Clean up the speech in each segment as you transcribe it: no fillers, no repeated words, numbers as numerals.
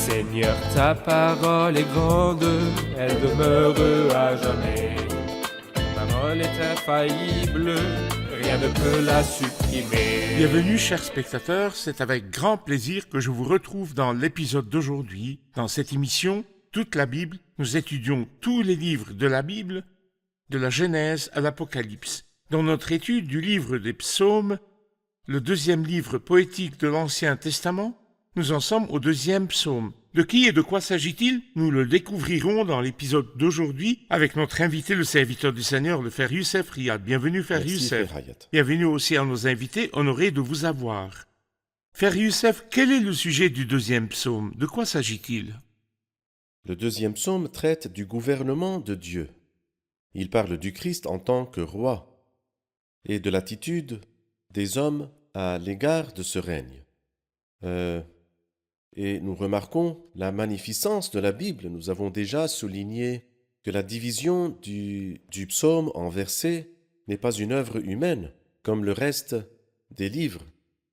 Seigneur, ta parole est grande, elle demeure à jamais. Ta parole est infaillible, rien ne peut la supprimer. Bienvenue chers spectateurs, c'est avec grand plaisir que je vous retrouve dans l'épisode d'aujourd'hui. Dans cette émission, toute la Bible, nous étudions tous les livres de la Bible, de la Genèse à l'Apocalypse. Dans notre étude du livre des Psaumes, le deuxième livre poétique de l'Ancien Testament, nous en sommes au deuxième psaume. De qui et de quoi s'agit-il? Nous le découvrirons dans l'épisode d'aujourd'hui avec notre invité, le serviteur du Seigneur, le frère Youssef Riyad. Bienvenue, frère Youssef. Bienvenue aussi à nos invités, honorés de vous avoir. Frère Youssef, quel est le sujet du deuxième psaume? De quoi s'agit-il? Le deuxième psaume traite du gouvernement de Dieu. Il parle du Christ en tant que roi et de l'attitude des hommes à l'égard de ce règne. Et nous remarquons la magnificence de la Bible. Nous avons déjà souligné que la division du psaume en versets n'est pas une œuvre humaine, comme le reste des livres,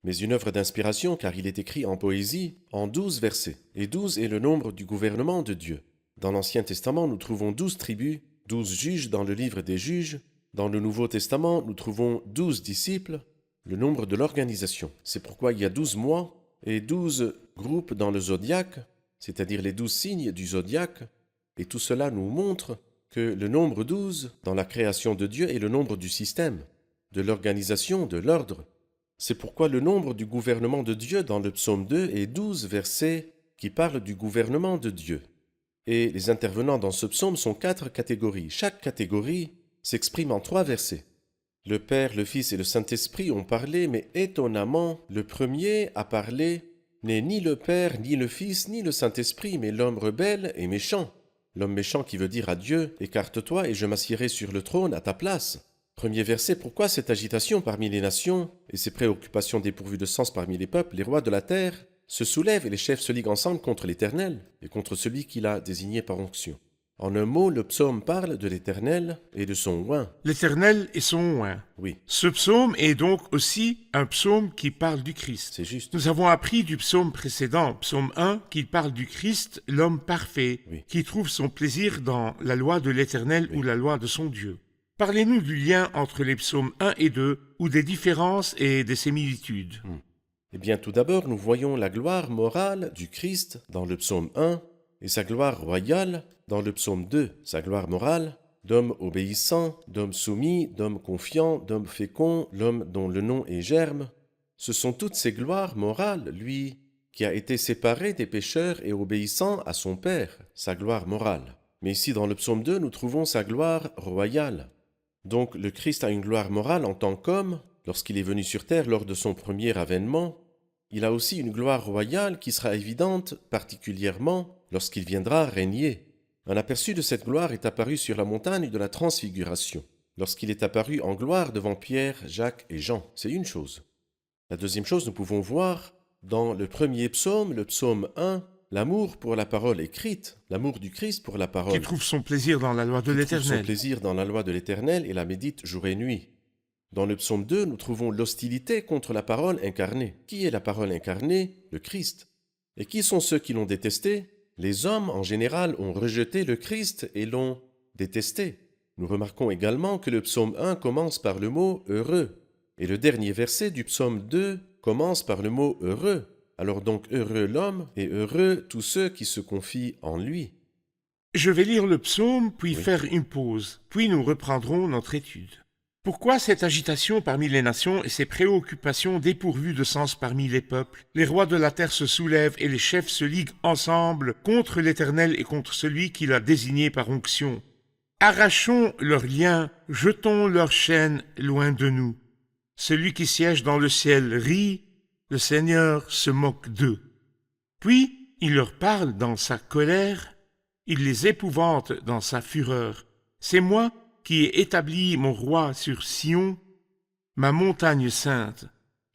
mais une œuvre d'inspiration, car il est écrit en poésie en 12 versets. Et 12 est le nombre du gouvernement de Dieu. Dans l'Ancien Testament, nous trouvons 12 tribus, 12 juges dans le livre des juges. Dans le Nouveau Testament, nous trouvons 12 disciples, le nombre de l'organisation. C'est pourquoi il y a 12 mois et 12 groupes dans le zodiaque, c'est-à-dire les 12 signes du zodiaque, et tout cela nous montre que le nombre 12 dans la création de Dieu est le nombre du système, de l'organisation, de l'ordre. C'est pourquoi le nombre du gouvernement de Dieu dans le psaume 2 est 12 versets qui parlent du gouvernement de Dieu. Et les intervenants dans ce psaume sont 4 catégories. Chaque catégorie s'exprime en 3 versets. Le Père, le Fils et le Saint-Esprit ont parlé, mais étonnamment, le premier à parler n'est ni le Père, ni le Fils, ni le Saint-Esprit, mais l'homme rebelle et méchant. L'homme méchant qui veut dire à Dieu « Écarte-toi et je m'assiérai sur le trône à ta place ». Premier verset, pourquoi cette agitation parmi les nations et ces préoccupations dépourvues de sens parmi les peuples? Les rois de la terre se soulèvent et les chefs se liguent ensemble contre l'Éternel et contre celui qu'il a désigné par onction. En un mot, le psaume parle de l'Éternel et de son oint. L'Éternel et son oint. Oui. Ce psaume est donc aussi un psaume qui parle du Christ. C'est juste. Nous avons appris du psaume précédent, psaume 1, qu'il parle du Christ, l'homme parfait, Oui. qui trouve son plaisir dans la loi de l'Éternel ou la loi de son Dieu. Parlez-nous du lien entre les psaumes 1 et 2, ou des différences et des similitudes. Eh bien, tout d'abord, nous voyons la gloire morale du Christ dans le psaume 1 et sa gloire royale dans le psaume 2. Sa gloire morale, d'homme obéissant, d'homme soumis, d'homme confiant, d'homme fécond, l'homme dont le nom est Germe. Ce sont toutes ces gloires morales, lui qui a été séparé des pécheurs et obéissant à son Père, sa gloire morale. Mais ici, dans le psaume 2, nous trouvons sa gloire royale. Donc, le Christ a une gloire morale en tant qu'homme, lorsqu'il est venu sur terre lors de son premier avènement. Il a aussi une gloire royale qui sera évidente particulièrement lorsqu'il viendra régner. Un aperçu de cette gloire est apparu sur la montagne de la Transfiguration, lorsqu'il est apparu en gloire devant Pierre, Jacques et Jean. C'est une chose. La deuxième chose, nous pouvons voir dans le premier psaume, le psaume 1, l'amour pour la parole écrite, l'amour du Christ pour la parole. Qui trouve son plaisir dans la loi de l'Éternel. Son plaisir dans la loi de l'Éternel et la médite jour et nuit. Dans le psaume 2, nous trouvons l'hostilité contre la parole incarnée. Qui est la parole incarnée? Le Christ. Et qui sont ceux qui l'ont détesté? Les hommes, en général, ont rejeté le Christ et l'ont détesté. Nous remarquons également que le psaume 1 commence par le mot « heureux ». Et le dernier verset du psaume 2 commence par le mot « heureux ». Alors donc heureux l'homme et heureux tous ceux qui se confient en lui. Je vais lire le psaume, puis faire une pause, puis nous reprendrons notre étude. Pourquoi cette agitation parmi les nations et ces préoccupations dépourvues de sens parmi les peuples? Les rois de la terre se soulèvent et les chefs se liguent ensemble contre l'Éternel et contre celui qu'il a désigné par onction. Arrachons leurs liens, jetons leurs chaînes loin de nous. Celui qui siège dans le ciel rit, le Seigneur se moque d'eux. Puis il leur parle dans sa colère, il les épouvante dans sa fureur. C'est moi qui ai établi mon roi sur Sion, ma montagne sainte.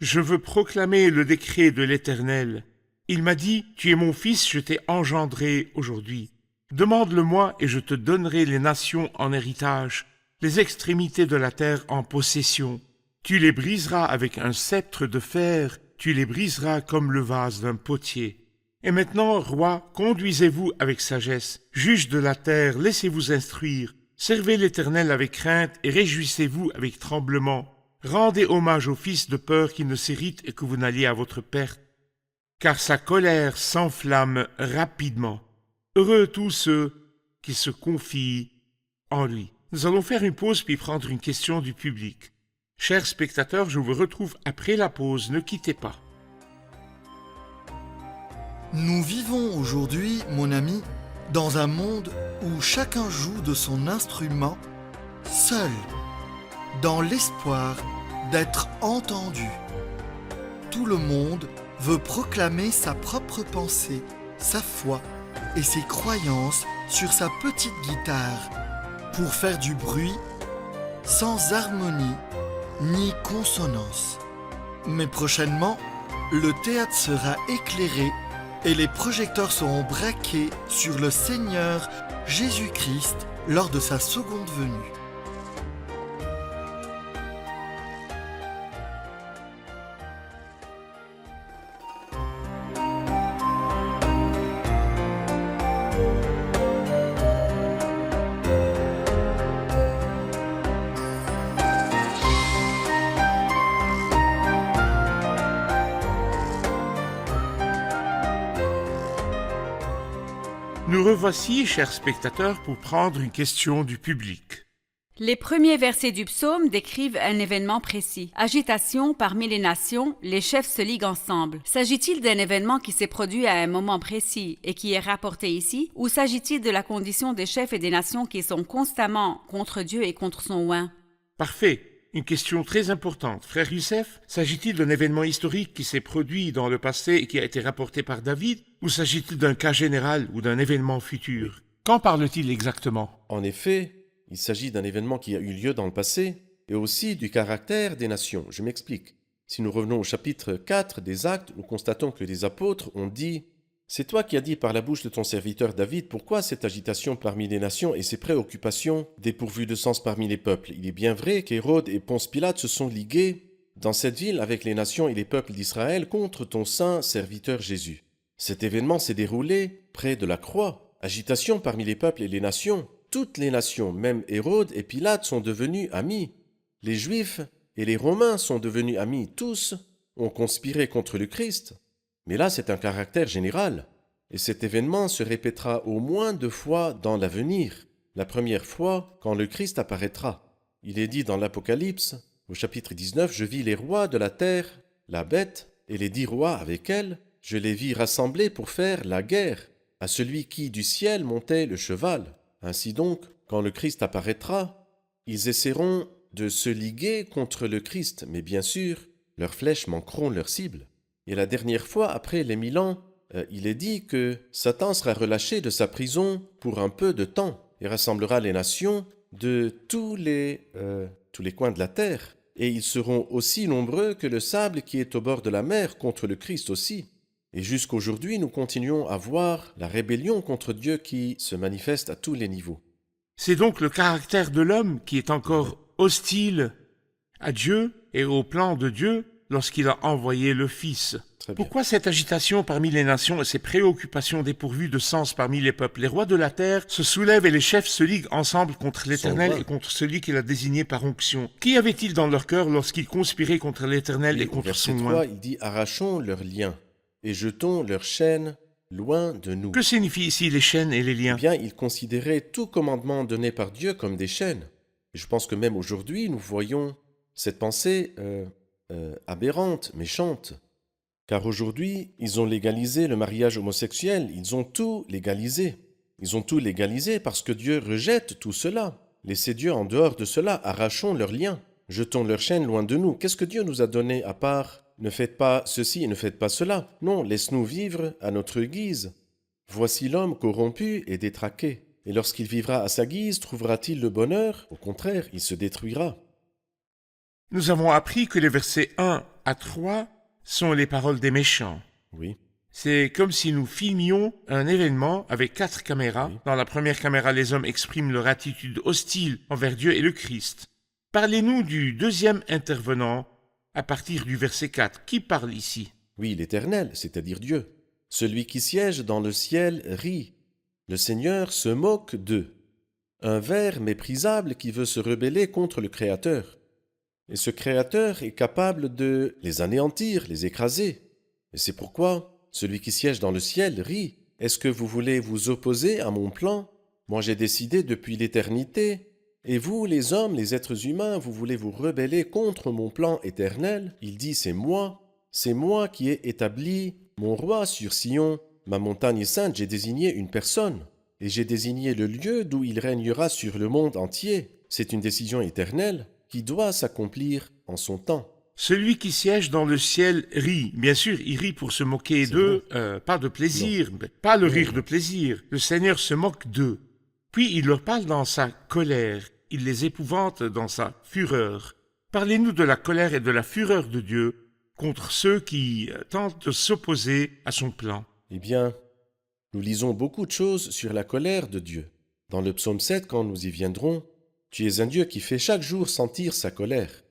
Je veux proclamer le décret de l'Éternel. Il m'a dit, tu es mon fils, je t'ai engendré aujourd'hui. Demande-le-moi et je te donnerai les nations en héritage, les extrémités de la terre en possession. Tu les briseras avec un sceptre de fer, tu les briseras comme le vase d'un potier. Et maintenant, roi, conduisez-vous avec sagesse. Juge de la terre, laissez-vous instruire. Servez l'Éternel avec crainte et réjouissez-vous avec tremblement. Rendez hommage au Fils de peur qu'il ne s'irrite et que vous n'alliez à votre perte. Car sa colère s'enflamme rapidement. Heureux tous ceux qui se confient en lui. Nous allons faire une pause puis prendre une question du public. Chers spectateurs, je vous retrouve après la pause, ne quittez pas. Nous vivons aujourd'hui, mon ami, dans un monde où chacun joue de son instrument seul, dans l'espoir d'être entendu. Tout le monde veut proclamer sa propre pensée, sa foi et ses croyances sur sa petite guitare pour faire du bruit sans harmonie ni consonance. Mais prochainement, le théâtre sera éclairé et les projecteurs seront braqués sur le Seigneur Jésus-Christ lors de sa seconde venue. Nous revoici, chers spectateurs, pour prendre une question du public. Les premiers versets du psaume décrivent un événement précis. Agitation parmi les nations, les chefs se liguent ensemble. S'agit-il d'un événement qui s'est produit à un moment précis et qui est rapporté ici, ou s'agit-il de la condition des chefs et des nations qui sont constamment contre Dieu et contre son oint? Parfait. Une question très importante. Frère Youssef, s'agit-il d'un événement historique qui s'est produit dans le passé et qui a été rapporté par David, ou s'agit-il d'un cas général ou d'un événement futur? Qu'en parle-t-il exactement? En effet, il s'agit d'un événement qui a eu lieu dans le passé et aussi du caractère des nations. Je m'explique. Si nous revenons au chapitre 4 des Actes, nous constatons que les apôtres ont dit « C'est toi qui as dit par la bouche de ton serviteur David, pourquoi cette agitation parmi les nations et ces préoccupations dépourvues de sens parmi les peuples? Il est bien vrai qu'Hérode et Ponce Pilate se sont ligués dans cette ville avec les nations et les peuples d'Israël contre ton saint serviteur Jésus. Cet événement s'est déroulé près de la croix. Agitation parmi les peuples et les nations. Toutes les nations, même Hérode et Pilate, sont devenus amis. Les Juifs et les Romains sont devenus amis. Tous ont conspiré contre le Christ. Mais là, c'est un caractère général. Et cet événement se répétera au moins 2 fois dans l'avenir. La première fois, quand le Christ apparaîtra. Il est dit dans l'Apocalypse, au chapitre 19, « Je vis les rois de la terre, la bête, et les 10 rois avec elle. Je les vis rassemblés pour faire la guerre à celui qui du ciel montait le cheval. » Ainsi donc, quand le Christ apparaîtra, ils essaieront de se liguer contre le Christ, mais bien sûr, leurs flèches manqueront leur cible. Et la dernière fois, après les 1000 ans, il est dit que Satan sera relâché de sa prison pour un peu de temps et rassemblera les nations de tous les coins de la terre. Et ils seront aussi nombreux que le sable qui est au bord de la mer contre le Christ aussi. Et jusqu'aujourd'hui, nous continuons à voir la rébellion contre Dieu qui se manifeste à tous les niveaux. C'est donc le caractère de l'homme qui est encore hostile à Dieu et au plan de Dieu lorsqu'il a envoyé le Fils. Pourquoi cette agitation parmi les nations et ces préoccupations dépourvues de sens parmi les peuples? Les rois de la terre se soulèvent et les chefs se liguent ensemble contre l'Éternel et contre celui qu'il a désigné par onction. Qu'y avait-il dans leur cœur lorsqu'ils conspiraient contre l'Éternel et contre son oint? Il dit « Arrachons leurs liens et jetons leurs chaînes loin de nous. » Que signifient ici les chaînes et les liens? Eh bien, ils considéraient tout commandement donné par Dieu comme des chaînes. Et je pense que même aujourd'hui, nous voyons cette pensée aberrante, méchante. Car aujourd'hui, ils ont légalisé le mariage homosexuel, ils ont tout légalisé. Ils ont tout légalisé parce que Dieu rejette tout cela. Laissez Dieu en dehors de cela, arrachons leurs liens, jetons leurs chaînes loin de nous. Qu'est-ce que Dieu nous a donné à part « ne faites pas ceci et ne faites pas cela ». Non, laisse-nous vivre à notre guise. Voici l'homme corrompu et détraqué. Et lorsqu'il vivra à sa guise, trouvera-t-il le bonheur? Au contraire, il se détruira. Nous avons appris que les versets 1 à 3 sont les paroles des méchants. Oui. C'est comme si nous filmions un événement avec 4 caméras. Oui. Dans la première caméra, les hommes expriment leur attitude hostile envers Dieu et le Christ. Parlez-nous du deuxième intervenant à partir du verset 4. Qui parle ici? Oui, l'Éternel, c'est-à-dire Dieu. Celui qui siège dans le ciel rit. Le Seigneur se moque d'eux. Un ver méprisable qui veut se rebeller contre le Créateur. Et ce Créateur est capable de les anéantir, les écraser. Et c'est pourquoi celui qui siège dans le ciel rit. Est-ce que vous voulez vous opposer à mon plan? Moi j'ai décidé depuis l'éternité. Et vous, les hommes, les êtres humains, vous voulez vous rebeller contre mon plan éternel? Il dit, c'est moi qui ai établi mon roi sur Sion, ma montagne sainte, j'ai désigné une personne. Et j'ai désigné le lieu d'où il régnera sur le monde entier. C'est une décision éternelle qui doit s'accomplir en son temps. Celui qui siège dans le ciel rit. Bien sûr, il rit pour se moquer C'est d'eux, pas de plaisir, pas le rire de plaisir. Le Seigneur se moque d'eux. Puis il leur parle dans sa colère. Il les épouvante dans sa fureur. Parlez-nous de la colère et de la fureur de Dieu contre ceux qui tentent de s'opposer à son plan. Eh bien, nous lisons beaucoup de choses sur la colère de Dieu. Dans le psaume 7, quand nous y viendrons, tu es un Dieu qui fait chaque jour sentir sa colère.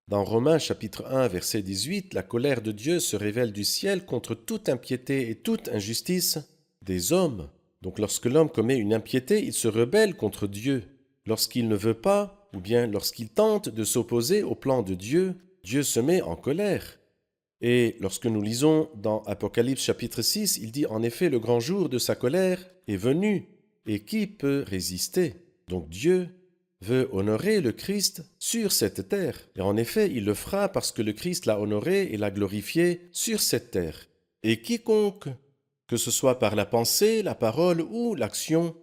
Dans Romains chapitre 1, verset 18, la colère de Dieu se révèle du ciel contre toute impiété et toute injustice des hommes. Donc lorsque l'homme commet une impiété, il se rebelle contre Dieu. Lorsqu'il ne veut pas, ou bien lorsqu'il tente de s'opposer au plan de Dieu, Dieu se met en colère. Et lorsque nous lisons dans Apocalypse chapitre 6, il dit en effet le grand jour de sa colère est venu, et qui peut résister? Donc Dieu veut honorer le Christ sur cette terre. Et en effet, il le fera parce que le Christ l'a honoré et l'a glorifié sur cette terre. Et quiconque, que ce soit par la pensée, la parole ou l'action,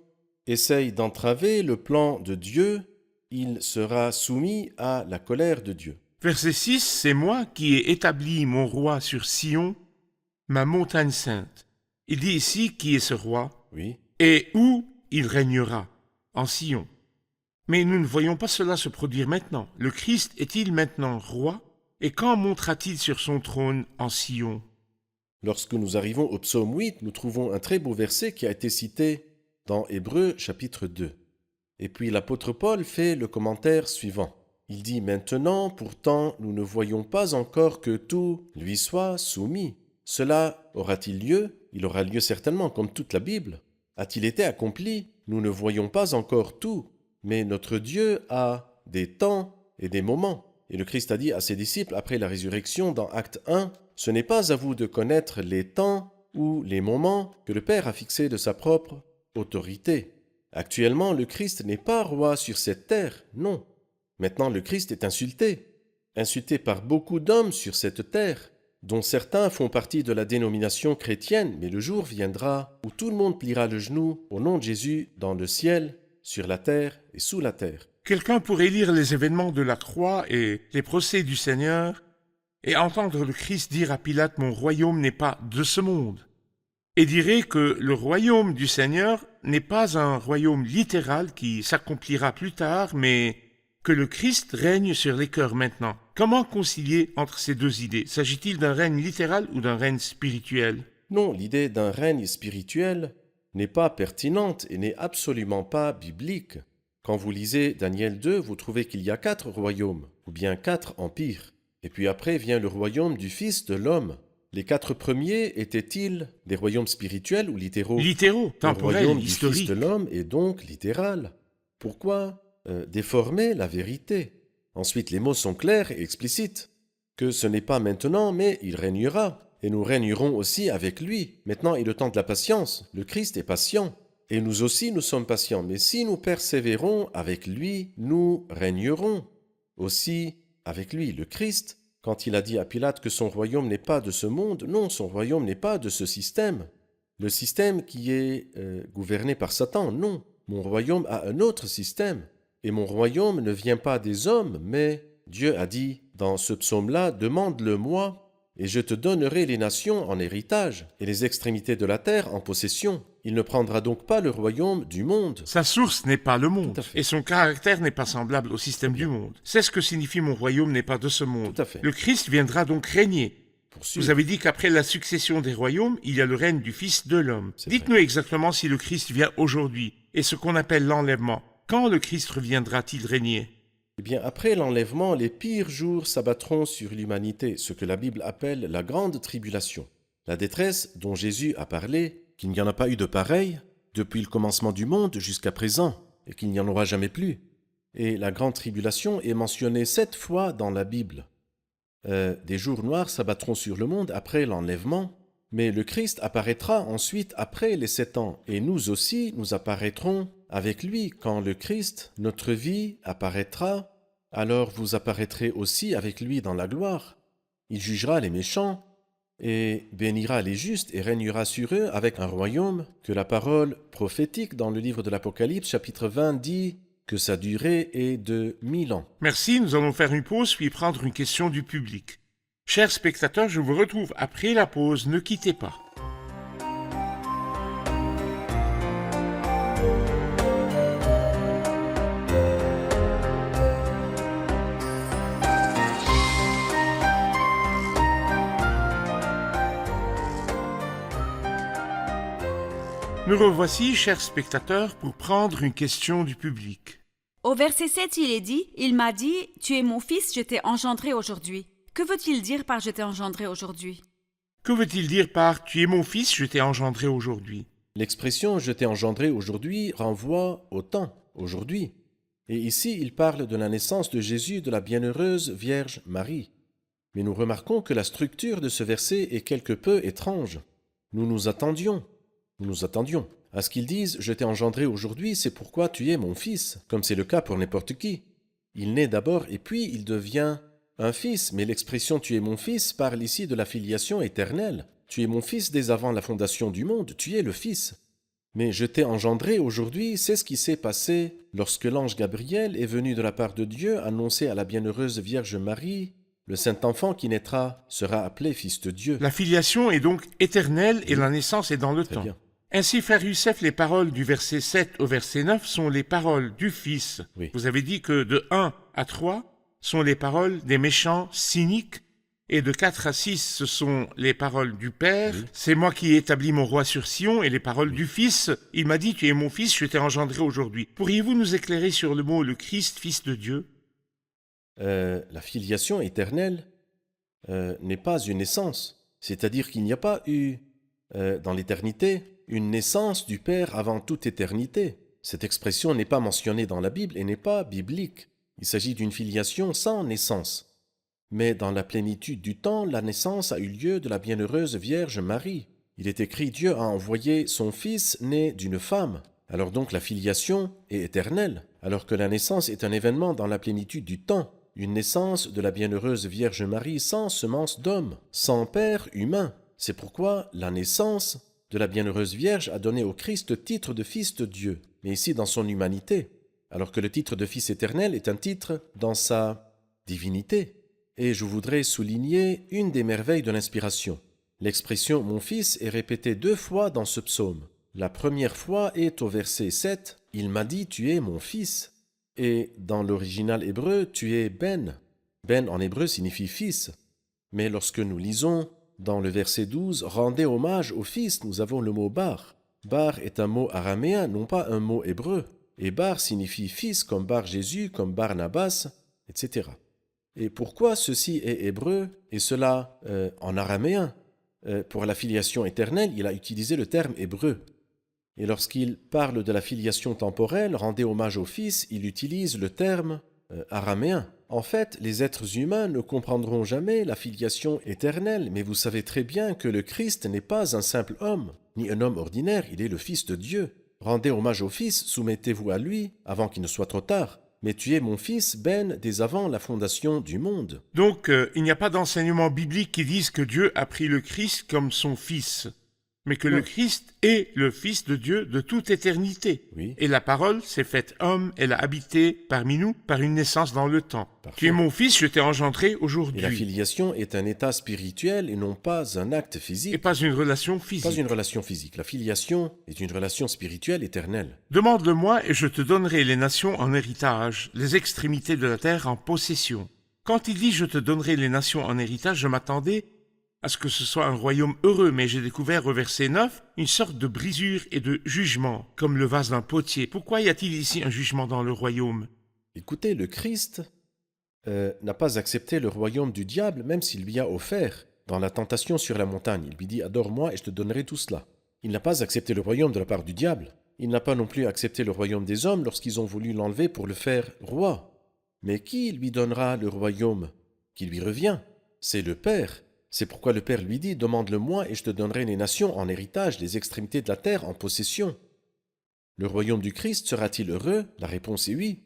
essaye d'entraver le plan de Dieu, il sera soumis à la colère de Dieu. Verset 6, c'est moi qui ai établi mon roi sur Sion, ma montagne sainte. Il dit ici qui est ce roi Oui, et où il régnera, en Sion. Mais nous ne voyons pas cela se produire maintenant. Le Christ est-il maintenant roi? Et quand montera-t-il sur son trône en Sion? lorsque nous arrivons au psaume 8, nous trouvons un très beau verset qui a été cité dans Hébreux chapitre 2. Et puis l'apôtre Paul fait le commentaire suivant. Il dit « Maintenant, pourtant, nous ne voyons pas encore que tout lui soit soumis. Cela aura-t-il lieu? Il aura lieu certainement, comme toute la Bible. A-t-il été accompli? Nous ne voyons pas encore tout. Mais notre Dieu a des temps et des moments. » Et le Christ a dit à ses disciples après la résurrection dans Acte 1, « Ce n'est pas à vous de connaître les temps ou les moments que le Père a fixés de sa propre autorité. » Actuellement, le Christ n'est pas roi sur cette terre, non. Maintenant, le Christ est insulté par beaucoup d'hommes sur cette terre, dont certains font partie de la dénomination chrétienne, mais le jour viendra où tout le monde pliera le genou au nom de Jésus dans le ciel, sur la terre et sous la terre. Quelqu'un pourrait lire les événements de la croix et les procès du Seigneur et entendre le Christ dire à Pilate « Mon royaume n'est pas de ce monde » et dirait que le royaume du Seigneur n'est pas un royaume littéral qui s'accomplira plus tard, mais que le Christ règne sur les cœurs maintenant. Comment concilier entre ces deux idées? S'agit-il d'un règne littéral ou d'un règne spirituel? Non, l'idée d'un règne spirituel n'est pas pertinente et n'est absolument pas biblique. Quand vous lisez Daniel 2, vous trouvez qu'il y a 4 royaumes, ou bien 4 empires. Et puis après vient le royaume du Fils de l'homme. Les 4 premiers étaient-ils des royaumes spirituels ou littéraux? Littéraux, Le temporels, royaume du historiques. Fils de l'homme est donc littéral. Pourquoi déformer la vérité? Ensuite, les mots sont clairs et explicites. Que ce n'est pas maintenant, mais il régnera. Et nous régnerons aussi avec lui. Maintenant est le temps de la patience. Le Christ est patient. Et nous aussi, nous sommes patients. Mais si nous persévérons avec lui, nous régnerons aussi avec lui. Le Christ, quand il a dit à Pilate que son royaume n'est pas de ce monde, non, son royaume n'est pas de ce système. Le système qui est gouverné par Satan, non. Mon royaume a un autre système. Et mon royaume ne vient pas des hommes, mais Dieu a dit dans ce psaume-là, « Demande-le-moi, et je te donnerai les nations en héritage, et les extrémités de la terre en possession. » Il ne prendra donc pas le royaume du monde. Sa source n'est pas le monde, Tout à fait. et son caractère n'est pas semblable au système du monde. C'est ce que signifie mon royaume n'est pas de ce monde. Tout à fait. Le Christ viendra donc régner. Poursuivre. Vous avez dit qu'après la succession des royaumes, il y a le règne du Fils de l'homme. C'est Dites-nous exactement si le Christ vient aujourd'hui, et ce qu'on appelle l'enlèvement. Quand le Christ reviendra-t-il régner? Eh bien, après l'enlèvement, les pires jours s'abattront sur l'humanité, ce que la Bible appelle la grande tribulation. La détresse dont Jésus a parlé, qu'il n'y en a pas eu de pareille depuis le commencement du monde jusqu'à présent, et qu'il n'y en aura jamais plus. Et la grande tribulation est mentionnée 7 fois dans la Bible. Des jours noirs s'abattront sur le monde après l'enlèvement, mais le Christ apparaîtra ensuite après les 7 ans, et nous aussi, nous apparaîtrons avec lui. Quand le Christ, notre vie, apparaîtra, alors vous apparaîtrez aussi avec lui dans la gloire. Il jugera les méchants et bénira les justes et régnera sur eux avec un royaume que la parole prophétique dans le livre de l'Apocalypse, chapitre 20, dit que sa durée est de 1000 ans. Merci, nous allons faire une pause puis prendre une question du public. Chers spectateurs, je vous retrouve après la pause, ne quittez pas. Nous revoici, chers spectateurs, pour prendre une question du public. Au verset 7, il est dit « Il m'a dit, tu es mon fils, je t'ai engendré aujourd'hui ». Que veut-il dire par « je t'ai engendré aujourd'hui » ? Que veut-il dire par « tu es mon fils, je t'ai engendré aujourd'hui » ? L'expression « je t'ai engendré aujourd'hui » renvoie au temps, aujourd'hui. Et ici, il parle de la naissance de Jésus de la bienheureuse Vierge Marie. Mais nous remarquons que la structure de ce verset est quelque peu étrange. Nous attendions à ce qu'ils disent « je t'ai engendré aujourd'hui, c'est pourquoi tu es mon fils », comme c'est le cas pour n'importe qui. Il naît d'abord et puis il devient un fils, mais l'expression « tu es mon fils » parle ici de la filiation éternelle. Tu es mon fils dès avant la fondation du monde, tu es le fils. Mais « je t'ai engendré aujourd'hui », c'est ce qui s'est passé lorsque l'ange Gabriel est venu de la part de Dieu annoncer à la bienheureuse Vierge Marie « le Saint-Enfant qui naîtra sera appelé Fils de Dieu ». La filiation est donc éternelle et la naissance est dans le temps. Bien. Ainsi, frère Youssef, les paroles du verset 7 au verset 9 sont les paroles du Fils. Oui. Vous avez dit que de 1 à 3 sont les paroles des méchants cyniques, et de 4 à 6, ce sont les paroles du Père. Oui. C'est moi qui ai établi mon roi sur Sion, et les paroles du Fils. Il m'a dit, tu es mon Fils, je t'ai engendré aujourd'hui. Pourriez-vous nous éclairer sur le mot le Christ, Fils de Dieu ? La filiation éternelle n'est pas une naissance. C'est-à-dire qu'il n'y a pas eu, dans l'éternité, une naissance du Père avant toute éternité. Cette expression n'est pas mentionnée dans la Bible et n'est pas biblique. Il s'agit d'une filiation sans naissance. Mais dans la plénitude du temps, la naissance a eu lieu de la bienheureuse Vierge Marie. Il est écrit « Dieu a envoyé son Fils né d'une femme ». Alors donc la filiation est éternelle, alors que la naissance est un événement dans la plénitude du temps. Une naissance de la bienheureuse Vierge Marie sans semence d'homme, sans père humain. C'est pourquoi la naissance de la bienheureuse Vierge a donné au Christ le titre de Fils de Dieu, mais ici dans son humanité, alors que le titre de Fils éternel est un titre dans sa divinité. Et je voudrais souligner une des merveilles de l'inspiration. L'expression « mon fils » est répétée 2 fois dans ce psaume. La première fois est au verset 7, « Il m'a dit, tu es mon fils ». Et dans l'original hébreu, tu es Ben. Ben en hébreu signifie fils. Mais lorsque nous lisons dans le verset 12, « Rendez hommage au fils », nous avons le mot « bar ». Bar est un mot araméen, non pas un mot hébreu. Et bar signifie fils, comme Bar Jésus, comme Barnabas, etc. Et pourquoi ceci est hébreu et cela en araméen? Pour la filiation éternelle, il a utilisé le terme hébreu. Et lorsqu'il parle de la filiation temporelle, rendez hommage au Fils, il utilise le terme araméen. En fait, les êtres humains ne comprendront jamais la filiation éternelle, mais vous savez très bien que le Christ n'est pas un simple homme, ni un homme ordinaire, il est le Fils de Dieu. Rendez hommage au Fils, soumettez-vous à lui, avant qu'il ne soit trop tard. Mais tu es mon fils, Ben, dès avant la fondation du monde. Donc, il n'y a pas d'enseignement biblique qui dise que Dieu a pris le Christ comme son fils, mais que Non. le Christ est le Fils de Dieu de toute éternité. Oui. Et la parole s'est faite homme, elle a habité parmi nous par une naissance dans le temps. Parfait. Tu es mon fils, je t'ai engendré Et la aujourd'hui. filiation est un état spirituel et non pas un acte Et physique. pas une relation Pas physique. une relation physique. La filiation est une relation spirituelle éternelle. Demande-le-moi et je te donnerai les nations en héritage, les extrémités de la terre en possession. Quand il dit je te donnerai les nations en héritage, je m'attendais à ce que ce soit un royaume heureux, mais j'ai découvert au verset 9 une sorte de brisure et de jugement, comme le vase d'un potier. Pourquoi y a-t-il ici un jugement dans le royaume? Écoutez, le Christ n'a pas accepté le royaume du diable, même s'il lui a offert. dans la tentation sur la montagne. Il lui dit « Adore-moi et je te donnerai tout cela ». Il n'a pas accepté le royaume de la part du diable. Il n'a pas non plus accepté le royaume des hommes lorsqu'ils ont voulu l'enlever pour le faire roi. Mais qui lui donnera le royaume qui lui revient? C'est le Père. C'est pourquoi le Père lui dit « Demande-le-moi et je te donnerai les nations en héritage, les extrémités de la terre en possession ». Le royaume du Christ sera-t-il heureux? La réponse est oui.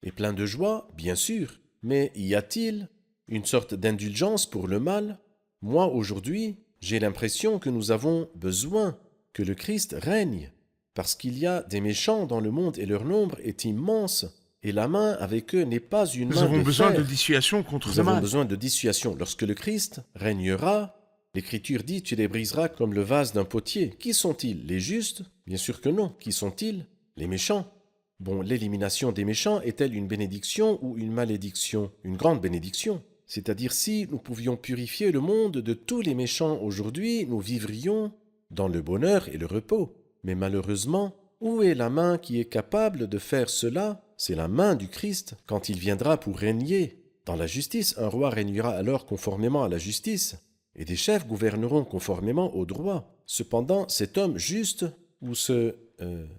Et plein de joie? Bien sûr. Mais y a-t-il une sorte d'indulgence pour le mal? Moi, aujourd'hui, j'ai l'impression que nous avons besoin que le Christ règne, parce qu'il y a des méchants dans le monde et leur nombre est immense, et la main avec eux n'est pas une main de fer. Nous avons besoin de dissuasion contre Nous le avons mal. besoin de dissuasion. Lorsque le Christ régnera, l'Écriture dit « Tu les briseras comme le vase d'un potier ». Qui sont-ils? Les justes? Bien sûr que non. Qui sont-ils? Les méchants. Bon, l'élimination des méchants est-elle une bénédiction ou une malédiction? Une grande bénédiction. C'est-à-dire si nous pouvions purifier le monde de tous les méchants aujourd'hui, nous vivrions dans le bonheur et le repos. Mais malheureusement, où est la main qui est capable de faire cela? C'est la main du Christ quand il viendra pour régner. Dans la justice, un roi régnera alors conformément à la justice, et des chefs gouverneront conformément au droit. Cependant, cet homme juste, ou ce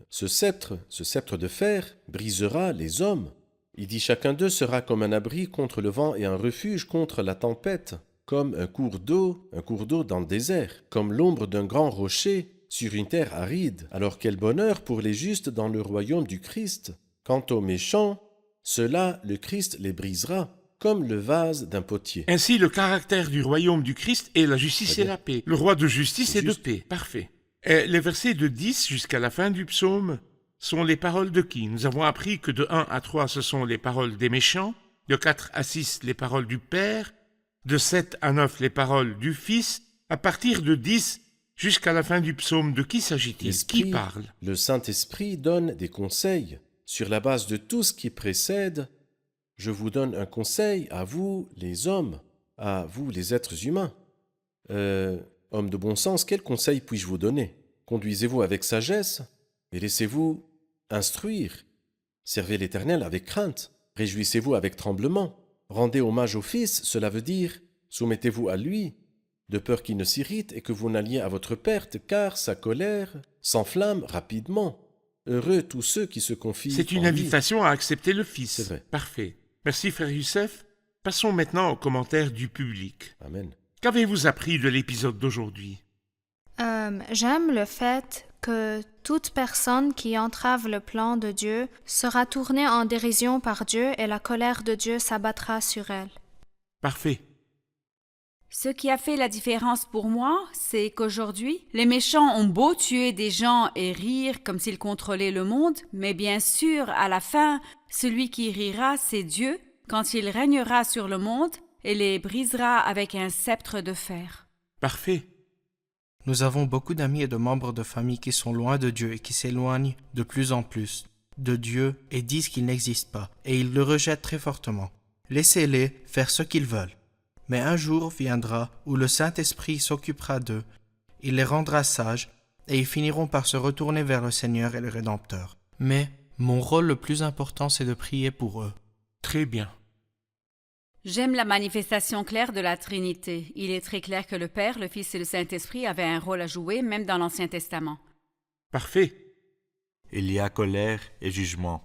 sceptre de fer, brisera les hommes. Il dit « Chacun d'eux sera comme un abri contre le vent et un refuge contre la tempête, comme un cours d'eau dans le désert, comme l'ombre d'un grand rocher sur une terre aride. Alors quel bonheur pour les justes dans le royaume du Christ. Quant aux méchants, ceux-là, le Christ les brisera, comme le vase d'un potier. » Ainsi, le caractère du royaume du Christ est la justice Très et bien. la paix. Le roi de justice C'est et de juste. paix. Parfait. Et les versets de 10 jusqu'à la fin du psaume sont les paroles de qui? Nous avons appris que de 1 à 3, ce sont les paroles des méchants, de 4 à 6, les paroles du Père, de 7 à 9, les paroles du Fils. À partir de 10 jusqu'à la fin du psaume, de qui s'agit-il? Qui parle? Le Saint-Esprit donne des conseils. Sur la base de tout ce qui précède, je vous donne un conseil à vous, les hommes, à vous, les êtres humains. Homme de bon sens, quel conseil puis-je vous donner? Conduisez-vous avec sagesse et laissez-vous instruire. Servez l'Éternel avec crainte. Réjouissez-vous avec tremblement. Rendez hommage au Fils, cela veut dire soumettez-vous à lui, de peur qu'il ne s'irrite et que vous n'alliez à votre perte, car sa colère s'enflamme rapidement. Heureux tous ceux qui se confient C'est une en lui. invitation à accepter le Fils. C'est vrai. Parfait. Merci, frère Youssef. Passons maintenant aux commentaires du public. Amen. Qu'avez-vous appris de l'épisode d'aujourd'hui? J'aime le fait que toute personne qui entrave le plan de Dieu sera tournée en dérision par Dieu et la colère de Dieu s'abattra sur elle. Parfait. Ce qui a fait la différence pour moi, c'est qu'aujourd'hui, les méchants ont beau tuer des gens et rire comme s'ils contrôlaient le monde, mais bien sûr, à la fin, celui qui rira, c'est Dieu, quand il régnera sur le monde et les brisera avec un sceptre de fer. Parfait. Nous avons beaucoup d'amis et de membres de famille qui sont loin de Dieu et qui s'éloignent de plus en plus de Dieu et disent qu'il n'existe pas, et ils le rejettent très fortement. Laissez-les faire ce qu'ils veulent. Mais un jour viendra où le Saint-Esprit s'occupera d'eux, il les rendra sages, et ils finiront par se retourner vers le Seigneur et le Rédempteur. Mais mon rôle le plus important, c'est de prier pour eux. Très bien. J'aime la manifestation claire de la Trinité. Il est très clair que le Père, le Fils et le Saint-Esprit avaient un rôle à jouer, même dans l'Ancien Testament. Parfait. Il y a colère et jugement.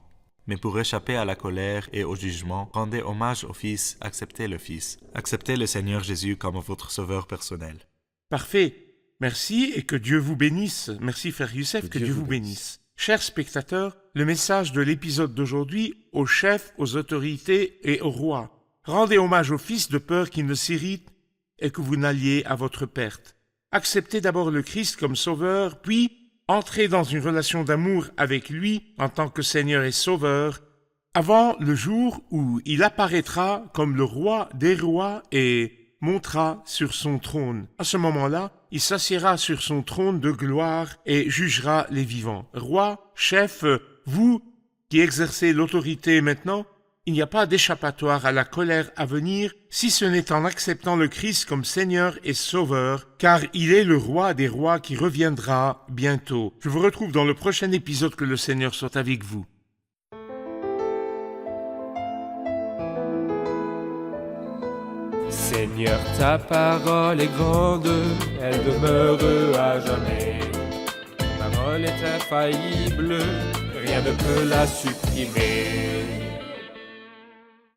Mais pour échapper à la colère et au jugement, rendez hommage au Fils, acceptez le Fils. Acceptez le Seigneur Jésus comme votre sauveur personnel. Parfait. Merci et que Dieu vous bénisse. Merci, frère Youssef, que Dieu vous bénisse. Chers spectateurs, le message de l'épisode d'aujourd'hui aux chefs, aux autorités et aux rois. Rendez hommage au Fils de peur qu'il ne s'irrite et que vous n'alliez à votre perte. Acceptez d'abord le Christ comme sauveur, puis entrez dans une relation d'amour avec lui en tant que Seigneur et Sauveur, avant le jour où il apparaîtra comme le roi des rois et montera sur son trône. À ce moment-là, il s'assiera sur son trône de gloire et jugera les vivants. Roi, chef, vous qui exercez l'autorité maintenant, il n'y a pas d'échappatoire à la colère à venir si ce n'est en acceptant le Christ comme Seigneur et Sauveur, car il est le roi des rois qui reviendra bientôt. Je vous retrouve dans le prochain épisode. Que le Seigneur soit avec vous. C'est Seigneur, ta parole est grande, elle demeure à jamais. Ta parole est infaillible, rien ne peut la supprimer.